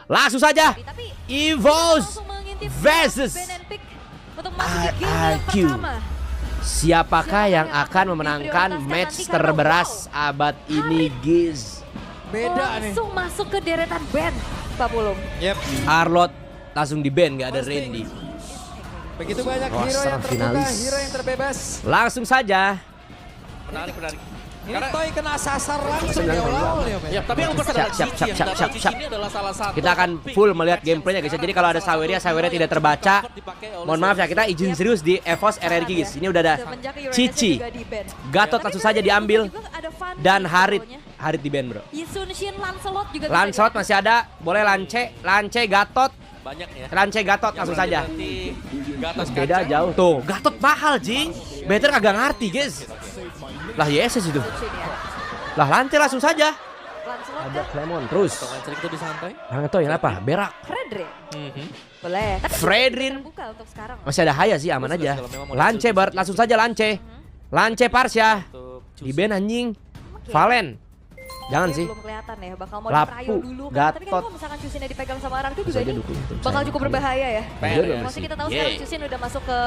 Langsung saja Tapi EVOS langsung mengintip versus Ben and Pick untuk masuk ke game yang RRQ. pertama. Siapakah yang akan memenangkan diprioritaskan match nanti terberas karena, abad ini, guys? Beda nih. Langsung masuk ke deretan Ben, Pak Pulung. Yep. Arlot langsung di ban, gak ada Randy. Begitu banyak Roster hero yang terbuka, finalis. hero yang terbebas. Langsung saja. Menarik. Ini Karena- Toy kena sasar langsung di awal ya, men. Ya, tapi yang plus adalah Siap, Cici. siap, Yang siap, kita siap, tahu siap. Cici ini adalah salah satu Kita akan full melihat gameplaynya, guys. Jadi kalau ada Saweria tidak terbaca. Mohon maaf ya, kita izin serius di EVOS RRQ, guys. Ini udah ada Semenjak Uranus Cici, juga di ban. Gatot Tapi langsung kan saja ada diambil, juga ada Van dan di Harit. solonya. Harit di ban, bro. Yisun Shin, Lancelot juga bisa Lancelot diambil. masih ada. Boleh Lance, Gatot. banyak ya. Lance, Gatot langsung saja. Nanti Gatot Beda kacang. jauh. Tuh, Gatot mahal, Jing. Better kagak ngerti, guys. Lah, YSS itu. Shin ya. Lah, Lance langsung saja. Lancelot Ada kan? Clemon terus. Tolong sering itu disantai. Yang itu yang apa? Berak. Fredrin. Mhm. Boleh. Tapi Fredrin. terbuka untuk sekarang. Masih ada Haya sih, aman Terus aja. kalau memang mau Lance, disuruh- Bart, langsung saja Lance. Lance Parsya. Untuk Di ban anjing. Oke. Valen. Jangan Oke, sih. belum kelihatan ya, bakal mau Lapu, diperayu dulu kan. Tapi kan Gatot. kalau misalkan Cusinnya dipegang sama RRQ Terus juga aja ini dukung tim bakal saya. cukup berbahaya ya. PR Iya, ya. Maksudnya kita tahu Yeah. sekarang Cusin udah masuk ke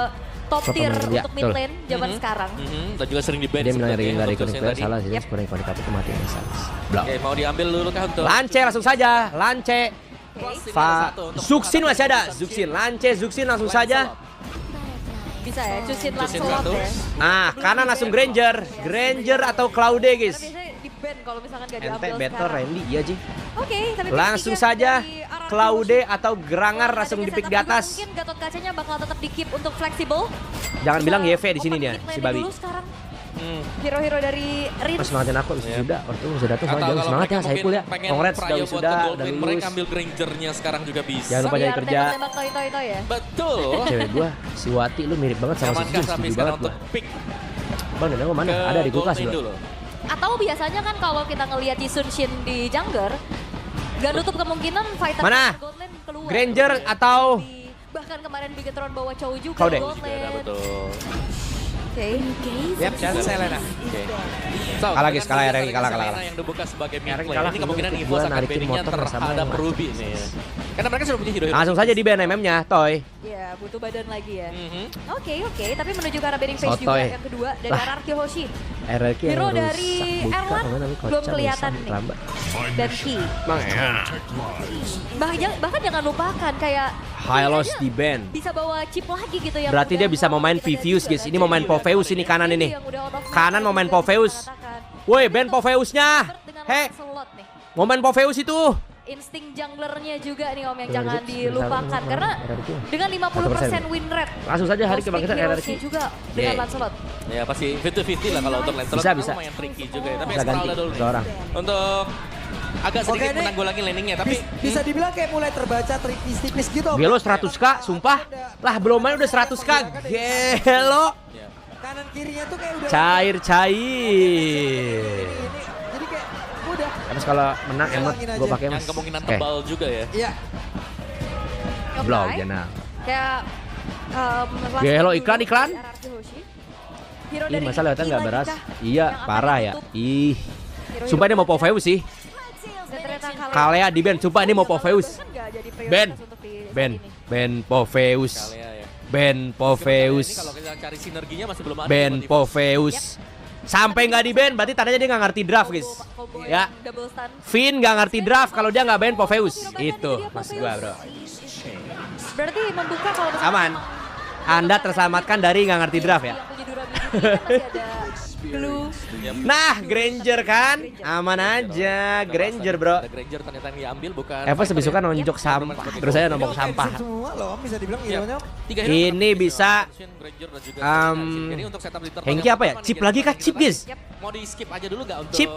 top Top tier pemain, ya, untuk mid betul. lane zaman sekarang. Dan juga sering di ban. Dia bilang dari sepertinya dari untuk ikonik Cusin player tadi. salah sih, Yep. kurang ikonik apa itu mati yang salah. Blok. Oke, mau diambil dulu kah untuk Lance langsung saja, Lance. Fa Zuxin masih ada, Zuxin, Lance, Zuxin langsung saja. Bisa ya, Cusin Cusin Lancelot satu. ya. Nah, kanan langsung Granger atau Claude, Karena guys. biasanya di ban kalau misalkan gak Ente diambil better sekarang. Randy, iya Ji. Oke, tapi Langsung pick tiga saja dari RRQ. Claude atau Granger Kalau langsung adanya di pick di setup juga atas. Mungkin Gatot kacanya bakal tetap di keep untuk fleksibel. Jangan bilang YV di sini Open dia, mid lane si Babi. dulu sekarang. Hmm. Hero-hero dari Rin. Mas semangatin aku sudah, waktu sudah tuh Atau jauh kalau semangat ya, mereka Saiful ya. mungkin pengen Congrats prayo sudah buat sudah ke gold udah lane, lulus. mereka ambil Grangernya sekarang juga bisa. Jangan lupa nyari Biar kerja. tembak-tembak toy-toy ya. Betul. Cewek gua si Wati lu mirip banget sama si Amankah Jun, Sapi setuju sekarang banget untuk gua. pick Bang, dan gua mana? ke Ada di gold kulkas lane bro. dulu? Atau biasanya kan kalau kita ngelihat Yisun Shin di jungler, gak nutup kemungkinan fighter Mana? gold lane keluar. Granger atau Bahkan kemarin Bigetron bawa Chow juga Claude. gold lane. Betul. Oke. Yap, chance Selena. Oke. So, Kalah, guys, dengan kalah, melihat RRQ, kalah. Selena yang dibuka sebagai mid RRQ lane, kalah, ini kemungkinan gua EVOS akan narikin banningnya motor sama terhadap yang Ruby nih. Karena mereka sudah punya hero-hero. langsung saja di ban MM-nya, Toy. Ya, butuh badan lagi ya. Mhm. Oke, tapi menuju ke arah banning phase juga Sotoy. yang kedua dari Lah. RRQ Hoshi. RRQ yang Hero rusak dari buka, Erlan namanya belum kocak, kelihatan rusak, nih. lambat. Dan Ki. Bahkan jangan lupakan kayak Hylos Ki aja di ban. bisa bawa chip lagi gitu ya. Berarti dia bisa mau main Vivius, guys. Ini mau main Poveus ini kanan ini. Kanan mau main Poveus. Woi, ban Poveusnya. Hei, mau main Poveus itu. Insting junglernya juga nih Om yang Iya, jangan bersama- dilupakan bersama karena RRQ. dengan 50% win rate. Langsung saja hari Cosmic kebangkitan Heroes-nya RRQ. juga dengan Yeah. Lancelot. Ya pasti 50-50 lah kalau untuk Lancelot. Bisa. Lumayan tricky juga ya. Tapi Bisa ganti Esmeralda dulu nih. seorang. Untuk agak sedikit Oke, nih. menanggulangi landingnya. Tapi Bisa dibilang kayak mulai terbaca tipis-tipis gitu. Om. Gelo 100k, sumpah. Lah belum main udah 100k. Gelo. ya, Kanan kirinya tuh kayak udah Cair. Jadi kayak udah. Terus kalau menang emot Hilangin gue aja. pakai yang mas. kemungkinan Oke, tebal juga ya. Iya. blog Oke. jangan. Kayak last Gelo, dulu iklan. dari RRQ Hoshi. Hero Ih, dari masa lewatnya Iki nggak lagi beras? kah? Iya, Yang akan parah ya. menutup Ih, hero-hero sumpah ini mau Poveus sih. Dan ternyata Kalea di ban, sumpah ini mau Poveus. Bahkan nggak jadi prioritas Ben, untuk di Ben, saat ini. Ben Poveus, Kalea ya. Ben Ini Poveus, kalau kita cari sinerginya masih belum ada. Ben buat Poveus. Sampai nggak di ban, berarti tandanya dia nggak ngerti draft, guys. Combo Ya. yang double stun. Vin nggak ngerti draft kalau dia nggak ban Poveus. Itu maksud gua, bro. Berarti membuka kalau misalkan Aman. memang Anda terselamatkan dari nggak ngerti draft ya. yang punya durability kan masih ada glue. Nah, Granger kan, aman aja, Granger bro. Ada Granger ternyata yang diambil bukan. Evos lebih suka nonjok sampah, terus saya nombok sampah. Semua loh, Om, bisa dibilang hero-nya. Tiga Ini hero bisa, Granger dan juga um, Jadi untuk setup di turtle Hengki yang apa ya? pertama Chip nih, lagi kah? kita Chip, guys? Yap. Mau di skip aja dulu gak untuk Chip.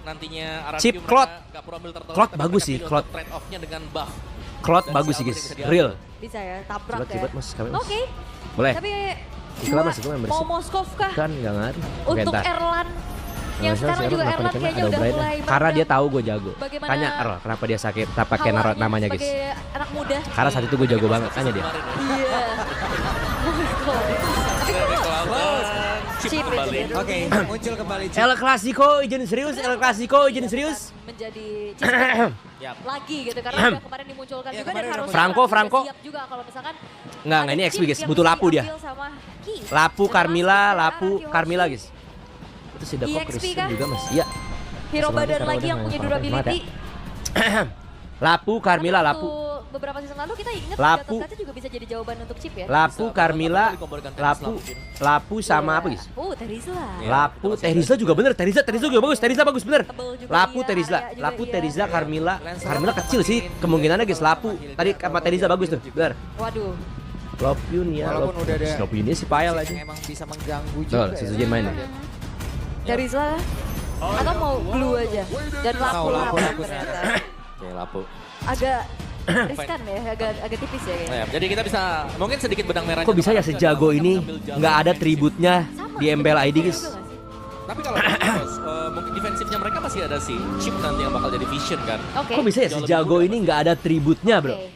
nantinya RRQ Chip, mereka Cloud. nggak perlu ambil turtle, Cloud tapi bagus mereka sih, pilih Cloud. untuk trade off-nya dengan buff. Cloud Dan bagus si sih guys, Albert yang bisa real. Bisa ya, tabrak ya. Cibat mas, kami Oke. mas. Boleh. Tapi Iklan mas, itu yang mau bersih. Moskov kah? Kan nggak ngaruh. Oke, Untuk ntar. Erlan yang Masalah sekarang si juga Erlan Erlan kenapa kayaknya ada udah O'Brien? mulai Karena dia meredam tahu gue jago. bagaimana Tanya Erl, kenapa dia sakit, tak pakai narot hawarnya namanya guys. sebagai anak muda. Karena saat itu gue jago banget, tanya dia. Iya. Moskov. Tapi Dari kalau Cloud dan Chip Chip kembali. itu. Oke, muncul kembali Chip. El Clasico izin serius, El Clasico izin serius. Menjadi Yap. lagi gitu karena udah kemarin dimunculkan Ya, juga dan kemarin harus Franco. siap juga kalau misalkan Enggak, ada ini XP chip guys, yang butuh lapu dia. diambil sama Ki. Lapu Dan Carmilla, masuk ke Lapu arah Kiyoshi. Carmilla guys. Itu sih Dako EXP Christian kah? juga Mas. Iya. Hero Sebenarnya badan kalau lagi udah yang main punya Valorant durability. Lapu Carmilla, Karena Lapu. waktu beberapa season lalu kita ingat Lapu. Gatot Kaca juga bisa jadi jawaban untuk chip ya. Lapu Carmilla, Lapu sama apa guys? Terizla. Lapu, Terizla juga bener, Terizla juga bagus, Terizla bagus bener. Tebel juga Lapu, iya, Terizla, area juga Lapu, iya. Terizla, Carmilla kecil sih kemungkinannya guys. Lapu, tadi sama Terizla bagus tuh, bener. Waduh. Lopiun ya, Walaupun udah ada Lopiun ini si Payal aja. yang emang bisa mengganggu Tuh, juga. si Sujin main. Terizla atau mau blue aja dan lapu ternyata. Oke, Lapu. Agak riskan ya, agak tipis ya Nah, kayaknya. ya, jadi kita bisa mungkin sedikit benang merahnya. Kok bisa ya sejago ini nggak ada tributnya Sama, di MPL ID guys? juga nggak sih? Tapi kalau mungkin defensifnya mereka masih ada si Chip nanti yang bakal jadi vision kan. Oke. Kok bisa ya sejago ini nggak ada tributnya bro? Oke.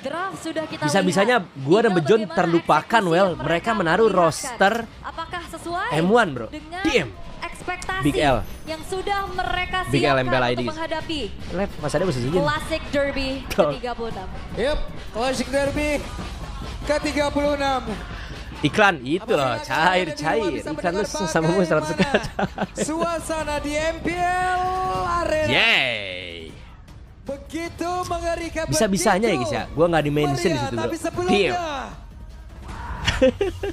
Draft sudah kita Bisa-bisanya lihat. gua dan Tinggal Bejon bagaimana terlupakan, eksekusi Well. yang Mereka menaruh perlihatkan. roster Apakah sesuai M1 bro. dengan DM. ekspektasi Big L. yang sudah mereka Big L siapkan MPL ID. untuk menghadapi Lep, Mas Ade masih Sujin. Classic Derby Tuh. ke-36. Yep, Classic Derby ke-36. Iklan itu loh, cair. Iklan lu sama gue 100 suka. Suasana di MPL Arena. Yeay. Begitu mengerikan. Bisa-bisanya ya guys ya, gua nggak di-mention di situ bro. Tapi Damn. sebelumnya,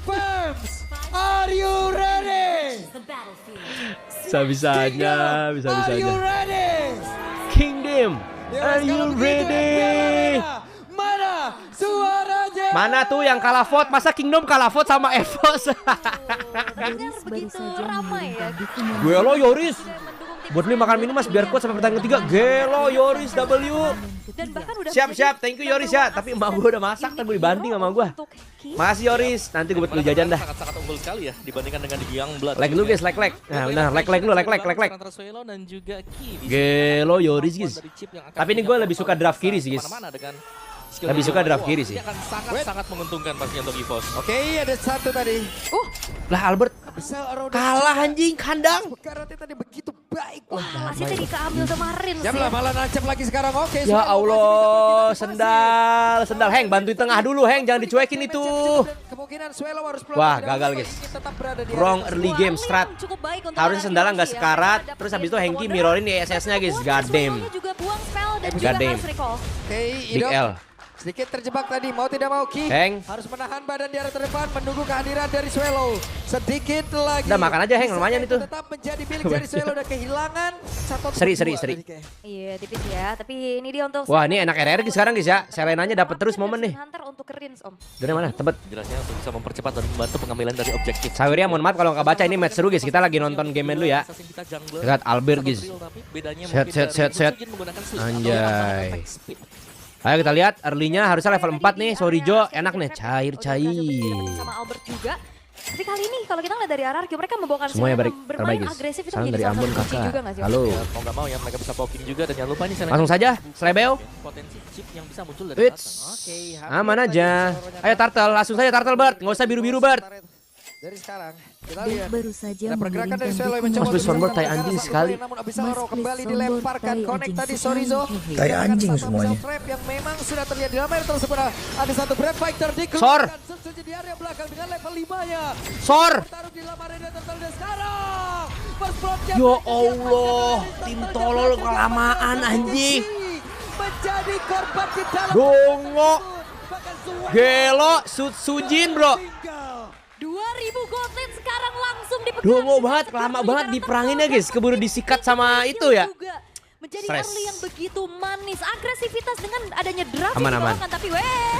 Fams, are you ready? Bisa-bisanya, Are you bisa-bisanya. ready? Kingdom, Ya, are kalau you begitu, ready? MPL Arena. Mana suaranya? Mana tuh yang kalah vote? Masa Kingdom kalah vote sama Evos? Dengar begitu ramai ya. Gue lo Yoris. Sudah mendukung tim Buat beli makan minum mas biar kuat sampai pertandingan ketiga. Gelo Yoris W. dan bahkan udah Siap, thank you Yoris ya. Tapi emak gue udah masak, ntar gue dibanting sama gue. Makasih Yoris, nanti gue buat beli jajan dah. Sangat-sangat unggul sekali ya dibandingkan dengan di Youngblood. Like dulu guys, like. Nah, benar, like dulu, like. Transuelo dan juga Ki. Gelo Yoris guys. Tapi ini gue lebih suka draft kiri sih guys. Lebih suka draft kiri sih. Ini akan sangat menguntungkan pastinya untuk EVOS. Oke, ada satu tadi. Lah Albert kalah anjing kandang. Karatnya tadi begitu baik. Wah, masih tadi keambil kemarin sih. Jam lah, malah nancap lagi sekarang. Oke. Ya sudah Allah, masih bisa partisipasi. sendal. Heng, bantuin tengah dulu Heng, jangan dicuekin itu. Kemungkinan Swelo harus pulang Wah, lebih gagal, dahulu guys. ingin tetap berada di Wrong area early Wah, game ini strat. yang cukup baik untuk Harusnya arah sendalnya nggak Kiyoshi ya. sekarat, Dapat terus habis itu game Hengki Wonder. mirrorin di ESS-nya guys. Kemudian God damn. Swellow-nya juga buang spell dan God juga damn. harus recall. Oke, Big Idok. L. Sedikit terjebak tadi, mau tidak mau Ki Heng. harus menahan badan di area terdepan menunggu kehadiran dari Swelo. Sedikit lagi. Udah, makan aja, Heng, Bisakah lumayan itu. Tetap menjadi milik dari Swelo, udah kehilangan satu atau Seri. dua tadi, kayak. Iya, tipis ya. Tapi ini dia untuk Wah, ini enak RRQ sekarang guys ya. Selenanya dapat terus momen nih. Hunter untuk ke Rins, Om. Dari mana? Tebet. Jelasnya untuk bisa mempercepat dan membantu pengambilan dari objektif. Sawiria, mohon maaf kalau nggak baca ini match seru guys. Kita lagi nonton game dulu ya. Lihat Albert guys. Set. Anjay. Ayo kita lihat early-nya harusnya level 4 nih. Sorry Jo, enak nih. Cair. Sama Albert juga. Tapi kali ini kalau kita lihat dari RRQ mereka membawakan Semuanya serangan terbaik bermain guys. agresif itu Salam menjadi dari salah Ambon satu kunci kakak. juga nggak sih? Om? Halo. Ya, mau nggak mau ya mereka bisa poking juga dan jangan lupa nih Langsung saja, Slebeo. potensi chip yang bisa muncul dari Wits. belakang. Oke, Aman aja. Ayo Turtle, langsung saja Turtle Bert. Nggak usah biru-biru Bert. Dari sekarang kita lihat. Baru saja Ada pergerakan dari mengirimkan Swelo yang dukungan. mencoba Mas Bis Soundboard, tai untuk anjing melakukan sekali. namun Abisaloro Mas kembali Bis dilemparkan Soundboard, tai connect anjing tadi sekali. Sorizo. Tai anjing Satu semuanya. trap yang memang sudah terlihat di dalam area tersebut. Ada satu Brave Fighter di Sor. di area belakang dengan level 5-nya. Sor. Taruh di dalam area tertentu dan sekarang. First block-nya Ya mereka Allah, siapkan. tim tolol kelamaan anjing. Menjadi korban di dalam Dongo. bahkan Suwon Gelo, Sujin bro. tinggal. 2000 gold lead sekarang langsung dipegang. Dongo banget, lama banget diperanginnya guys. Keburu disikat sama itu ya. Juga menjadi Stress. early yang begitu manis, agresivitas dengan adanya draft Aman, yang aman. dibawakan, tapi weh.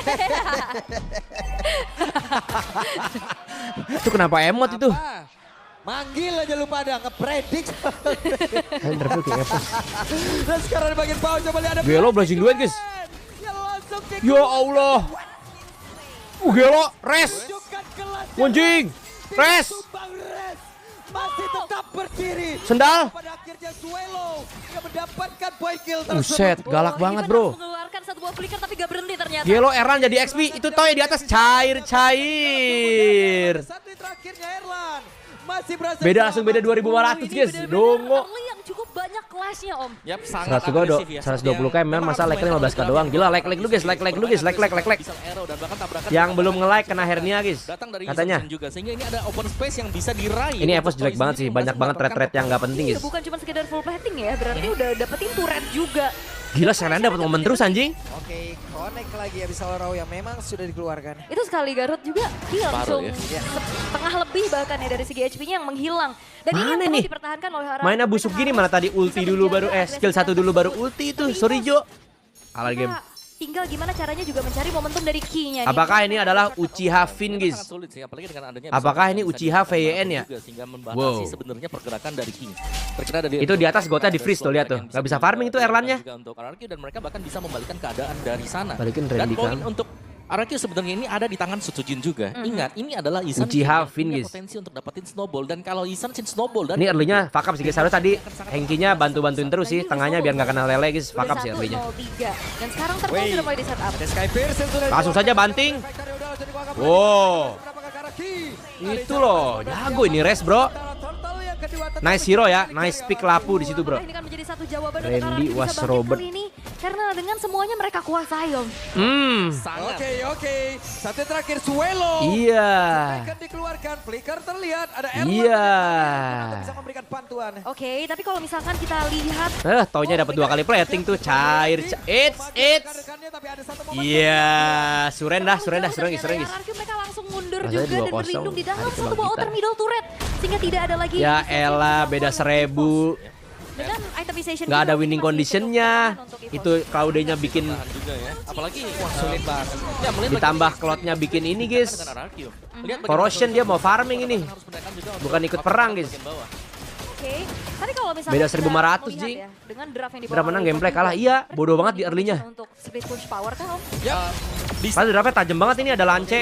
Itu kenapa emot itu? Apa? Manggil aja lu pada ngepredik. Interview kayak Evos. Dan sekarang di bagian bawah coba lihat ada Gelo blazing duet guys. yang langsung kick Ya Allah. Gelo, res. tunjukkan kelas Anjing. Res. Bang Res masih tetap berdiri. Sendal. Pada akhirnya Swelo yang mendapatkan point kill tersebut. Buset, galak banget bro. Mengeluarkan satu buah flicker tapi gak berhenti ternyata. Gelo Erlan jadi XP. Itu toy di atas cair. Satu yang terakhirnya Erlan masih berhasil. Beda langsung beda 2.500 Ini guys. bener-bener Dongo. early yang cukup banyak kelasnya Om. Yap, sangat 100 juga agresif ya. 120 km masa like 15k doang. Gila like lu guys, like lu guys, like. Yang belum nge-like kena hernia guys. Katanya. Juga sehingga ini ada open space yang bisa diraih. Ini EVOS jelek banget sih, banyak banget red yang nggak penting Iya, guys. bukan cuma sekedar full plating ya, berarti udah dapetin turret juga. Gila Selen dapat momen terus anjing. Oke, connect lagi Abyssal Row yang memang sudah dikeluarkan. Itu sekali Garut juga dia langsung ya. setengah lebih bahkan ya dari segi HP-nya yang menghilang. Dan Mana ini yang nih? dipertahankan oleh Haraki. Mainnya busuk gini mana tadi ulti dulu baru skill 1 dulu baru ulti itu. Sorry Jo. Kalah game. Tinggal gimana caranya juga mencari momentum dari key-nya. nih. Apakah ini adalah Uchiha Fin guys? Sangat sulit sih, apalagi dengan adanya Apakah bisa ini Uchiha VYN ya? juga, sehingga membatasi Wow. sebenarnya pergerakan dari King. Terkira dari Itu di atas gotnya di freeze tuh, lihat tuh. Nggak bisa farming itu Erlannya. Juga untuk RRQ dan mereka bahkan bisa membalikkan keadaan dari sana. Balikin Dan Randy poin kan. untuk RRQ sebenarnya ini ada di tangan Sutsujin juga. Ingat, ini adalah Isan Uchiha yang Fin, punya guys. potensi untuk dapetin snowball, dan kalau Isan snowball dan Ini early-nya fuck up sih guys. Harus tadi Hengkinya bantu-bantuin terus sih. Tengahnya biar nggak kena lele guys. Fuck up sih early-nya. 1-0-3. Dan sekarang turtle sudah mulai di setup. Ada Sky Pierce yang sudah Langsung saja banting. Factory udah langsung dikuangkan. Wow. Berapakah ke arah Ki? Itu loh, jago ini res bro. Turtle yang kedua tetap Nice hero ya, nice pick lapu di situ bro. Ini kan menjadi satu jawaban Randy untuk RRQ bisa was bangkit Robert. kali ini. Karena dengan semuanya mereka kuasai Om. sangat Oke. Satu yang terakhir Suelo. Iya. Akan dikeluarkan. Flicker terlihat ada Erwan. Iya. Untuk bisa memberikan bantuan. Oke, tapi kalau misalkan kita lihat Taunya dapat 2 kali plating tuh cair. It's. Rekan-rekannya, tapi ada satu momen. Iya, Suren dah. RRQ mereka langsung mundur Rasanya juga dan 2-0 berlindung di dalam hari satu buah kebangkitan. outer middle turret sehingga tidak ada lagi Ya itemization elah, yang beda membuat 1000. dengan itemization Nggak ada juga winning masih conditionnya. cukup untuk EVOS. Itu Claude-nya bikin tahan juga ya. Apalagi sulit banget. Ya, melihat ditambah bagaimana Claude-nya bikin ini guys. dengan RRQ. Lihat bagaimana Corrosion dia mau farming ini. harus menekan juga untuk Bukan ikut perang guys. bagian bawah. Oke, tapi kalau misalnya Beda kita 1500, melihat Ji. ya, dengan draft yang dibawa Draft menang oleh gameplay Evox kalah. juga, Iya, mereka bodoh banget di punya early-nya. position untuk split push power kan Om? Ya. Bisa Padahal draftnya tajam banget ini ada lance.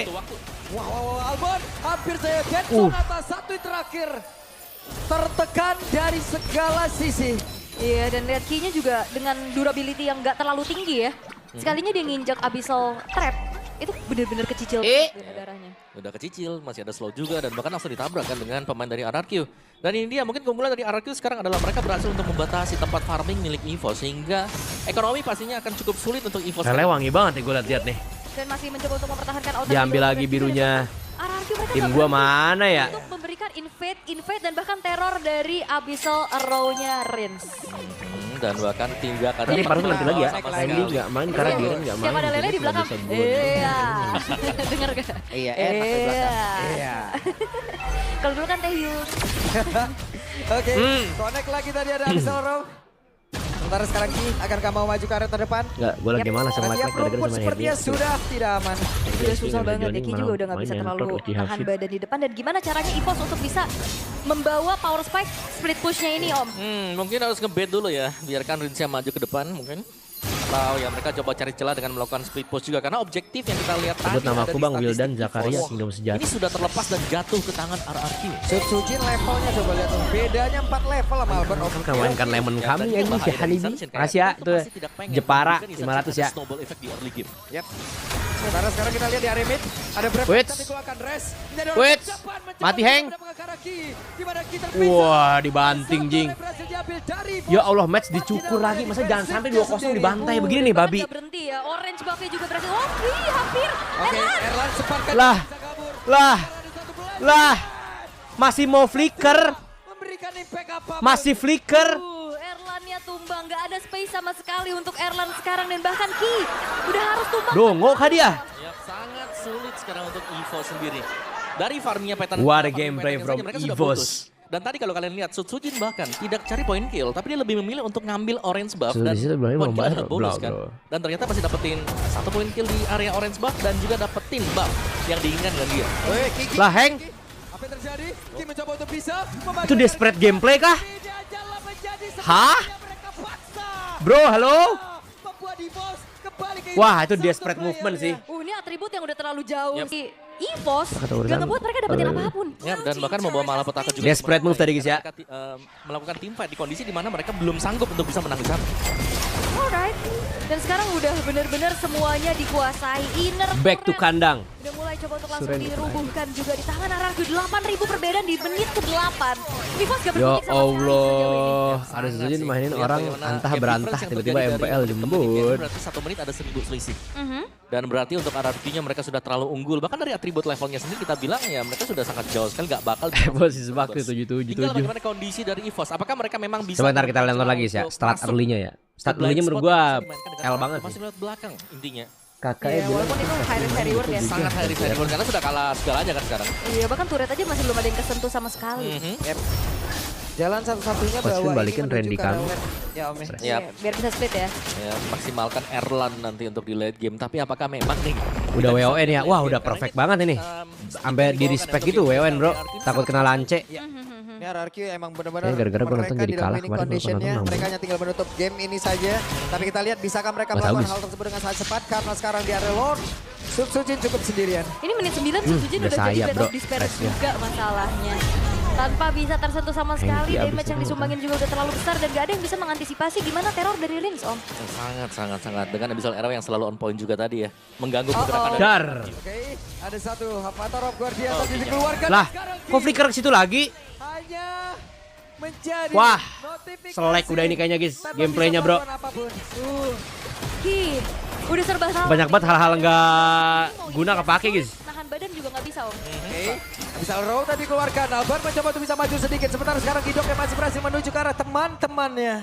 Wow, Albon hampir saja dead atas satu yang terakhir. Tertekan dari segala sisi. Iya, dan lihat key-nya juga dengan durability yang nggak terlalu tinggi ya. Sekalinya dia nginjak Abyssal Trap, itu bener-bener kecicil darahnya. udah kecicil, masih ada slow juga, dan bahkan langsung ditabrak kan dengan pemain dari RRQ. Dan ini dia, mungkin keunggulan dari RRQ sekarang adalah mereka berhasil untuk membatasi tempat farming milik EVOS, sehingga ekonomi pastinya akan cukup sulit untuk EVOS. Lele wangi banget nih gue lihat nih. Dan masih mencoba untuk mempertahankan outer Diambil middle lagi turret birunya. juga. RRQ mereka Tim nggak gua berhenti mana ya? untuk memberikan invade dan bahkan teror dari Abyssal Arrow-nya Rins. Dan bahkan 3 kali. Ini paruh nanti lagi ya. Sama Randy sekali. nggak main karena Diren nggak main. Siapa ada Lele jadi di nggak belakang? bisa gua. Iya. Dengar gak? Iya, Iya. Kalau dulu kan Taehyung. Oke, connect lagi tadi ada Abyssal Row. Sementara sekarang Ki, akankah mau maju ke area terdepan? Nggak, gue lagi malas sama Setiap like gara-gara rumput sama sepertinya hernia. sudah tidak aman. Udah susah Nggak banget ya, joining, Ki malah juga udah gak bisa main terlalu Entor, Uchiha nahan Fit. badan di depan. Dan gimana caranya EVOS untuk bisa membawa power spike split pushnya ini Om? Mungkin harus nge-bait dulu ya, biarkan Rinsya maju ke depan mungkin. Atau ya mereka coba cari celah dengan melakukan split push juga, karena objektif yang kita lihat tadi Sebut nama ada aku di Bang Wildan statistik Zakaria EVOS. Kingdom Sejati. Ini sudah terlepas dan jatuh ke tangan RRQ. Sutsujin levelnya coba lihat tuh. Bedanya 4 level sama Albert. Kan mainkan lemon Ya, kami dan ya ini ini si bahaya dari Hanibi. Sunshine, kayak Makasih ya itu tuh pasti tidak pengen Jepara memberikan Sunshine 500 ya. ada snowball effect di early game. Yap. Sementara sekarang kita lihat di area mid. Ada berapa Wits. yang dikeluarkan Res. Menjadi orang Wits. terdepan, mencoba Mati, untuk Heng. mendapatkan ke arah Ki. Di mana Ki terpisah. Wah dibanting Satu Jing. oleh berhasil diambil dari Ya Allah match dicukur lagi. Masa jangan sampai 2-0 dibantai begini nih babi. Bahkan nggak berhenti ya, orange buff-nya juga berhasil. Oh, hampir. Oke, Erlan sempatkan Lah. bisa kabur. Lah. Ada satu belas. Lah. Masih mau flicker. Memberikan impact apa? Masih flicker. Erlannya tumbang, nggak ada space sama sekali untuk Erlan sekarang dan bahkan Ki udah harus tumbang. Dongo kah dia? Ya, sangat sulit sekarang untuk EVOS sendiri. Dari farmingnya pattern. What a farming gameplay pattern from saja mereka sudah EVOS. putus. Dan tadi kalau kalian lihat, Sutsujin bahkan tidak cari point kill, tapi dia lebih memilih untuk ngambil orange buff. Sudah Dan di situ berani point kill membayar, adalah bonus bro, kan. bro. Dan ternyata masih dapetin 1 point kill di area orange buff dan juga dapetin buff yang diinginkan dengan dia. Weh, Ki. Lah Heng. Apa yang terjadi? Ki mencoba untuk bisa membagi. Itu desperate gameplay kah? Tidak jalan menjadi Hah? seperti yang mereka paksa. Bro halo? Membuat EVOS kembali ke Wah itu satu desperate player movement ya. sih. Ini atribut yang udah terlalu jauh Yep. si EVOS Kata gak urusan. ngebuat mereka dapetin Oh, iya. apapun. Ya, dan bahkan membawa malapetaka juga. Desperate move tadi, guys, ya. Mereka, melakukan team fight di kondisi di mana mereka belum sanggup untuk bisa menang di sana. Alright. Dan sekarang udah bener-bener semuanya dikuasai. Inner Back to turret kandang. udah mulai mulai coba untuk langsung Suren dirubuhkan juga di tangan Ararku. 8.000 perbedaan di menit ke-8. Mifos gak Ya berkutik sama sekali sejauh ini. Allah, ada Sujin mainin Lihat orang bagaimana antah game berantah difference yang tiba-tiba terjadi dari MPL tim ini, jembut. Berarti 1 menit ada 1000 selisih. Mhm. Dan berarti untuk RRQ-nya mereka sudah terlalu unggul. Bahkan dari atribut levelnya sendiri kita bilang ya mereka sudah sangat jauh sekali, nggak bakal bisa Posisi masuk waktu Tinggal 77. bagaimana kondisi dari EVOS. Apakah mereka memang bisa... Coba ntar kita nonton lagi ya, start early-nya ya. Start early-nya menurut gua L banget Masih sih. lewat belakang intinya. Kakaknya Ya, walaupun itu high risk high reward ya. Sangat high risk high reward karena sudah kalah segalanya kan sekarang. Iya, bahkan turret aja masih belum ada yang kesentuh sama sekali. Jalan satu-satunya Coach Vin bahwa balikin ini menuju Randy ke Kang. Rowland. Ya Om. Yap. Iya, biar bisa split ya. Ya, maksimalkan Erlan nanti untuk di late game. Tapi apakah memang nih Udah WON ya, wah udah perfect banget ini. Sampai di respect gitu WON bro, takut kena lance. Ini RRQ emang benar-benar Kayaknya gara-gara gua nonton mereka jadi di dalam kalah winning kemarin, conditionnya, gua nonton mereka hanya tinggal menutup game ini saja. Tapi kita lihat bisakah mereka Nggak tahu, melakukan guys. hal tersebut dengan sangat cepat karena sekarang di area Lord Sujin cukup sendirian. Ini menit 9 Sujin udah udah jadi sayap, Bed bro, of Despair stressnya. juga masalahnya. Tanpa bisa tersentuh sama sekali, abis damage yang itu. disumbangin juga udah terlalu besar dan gak ada yang bisa mengantisipasi gimana teror dari Rins, Om. sangat dengan Abyssal Arrow yang selalu on point juga tadi ya. Mengganggu pergerakan dari Dar. Oke, ada satu Avatar of Guardian tapi dikeluarkan. Lah, Sekarang kok flicker ke situ lagi? hanya menjadi Wah, notifikasi. selek udah ini kayaknya guys, Tanpa gameplaynya bisa bro. melakukan apapun. Ki, udah serba salah. Banyak banget hal-hal nggak guna kepake guys. Nahan badan juga gak bisa, Om. Oke, bisa row tadi keluarkan. Albert mencoba untuk bisa maju sedikit. Sementara sekarang Kidok yang masih berhasil menuju ke arah teman-temannya.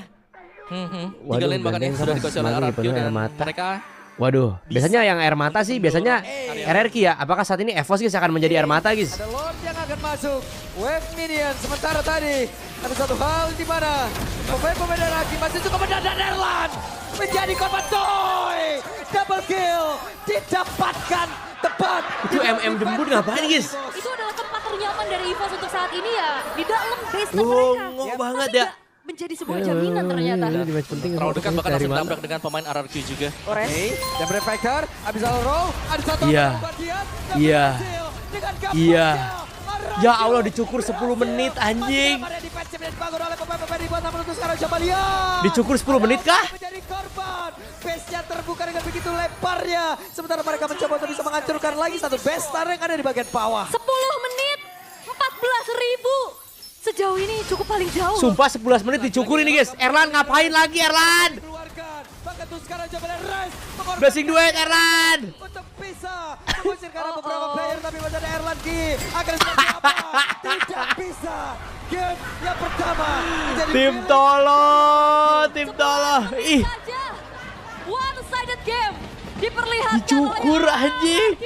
Tiga lane bahkan yang sudah dikuasai oleh RRQ dan mereka Waduh, biasanya yang air mata sih biasanya RRQ ya. Apakah saat ini EVOS guys akan menjadi air mata guys? Ada Lord yang akan masuk. Wave Minion. Sementara tadi ada satu hal di mana pemain-pemain RRQ masih cukup mendadak Erlan menjadi korban toy. Double kill didapatkan tepat. Itu MM jembut ngapain guys? Itu adalah tempat ternyaman dari EVOS untuk saat ini ya. Di dalam base Loh, mereka. ngok Tapi banget ya. nggak menjadi sebuah jaminan ternyata. Di match penting terlalu dekat bahkan dari langsung mana? tabrak dengan pemain RRQ juga. Ores. Oke, dan Prefector Abyssal Row ada satu Iya. Guardian dan Iya. berhasil dengan gampangnya. Iya. RRQ Ya Allah dicukur 10 menit anjing. Masih defensive dan dibangun oleh pemain-pemain di bawah menuju sekarang coba lihat. Dicukur 10 menit kah? Menjadi korban. Base-nya terbuka dengan begitu lebarnya. Sementara mereka mencoba untuk bisa menghancurkan lagi satu base star yang ada di bagian bawah. 10 menit, 14.000. Sejauh ini cukup paling jauh. Sumpah 11 menit dicukur ini guys. Erlan ngapain lagi Erlan? Keluarkan. Bahkan tuh sekarang coba lihat Rise. mengorbankan Blessing duet Erlan. untuk bisa mengusir karena beberapa player tapi masih ada Erlan Ki akan seperti apa? Tidak bisa. Game yang pertama menjadi Tim milik tolong, tim tolong. Ih, Saja. One sided game diperlihatkan dicukur oleh anjing. RRQ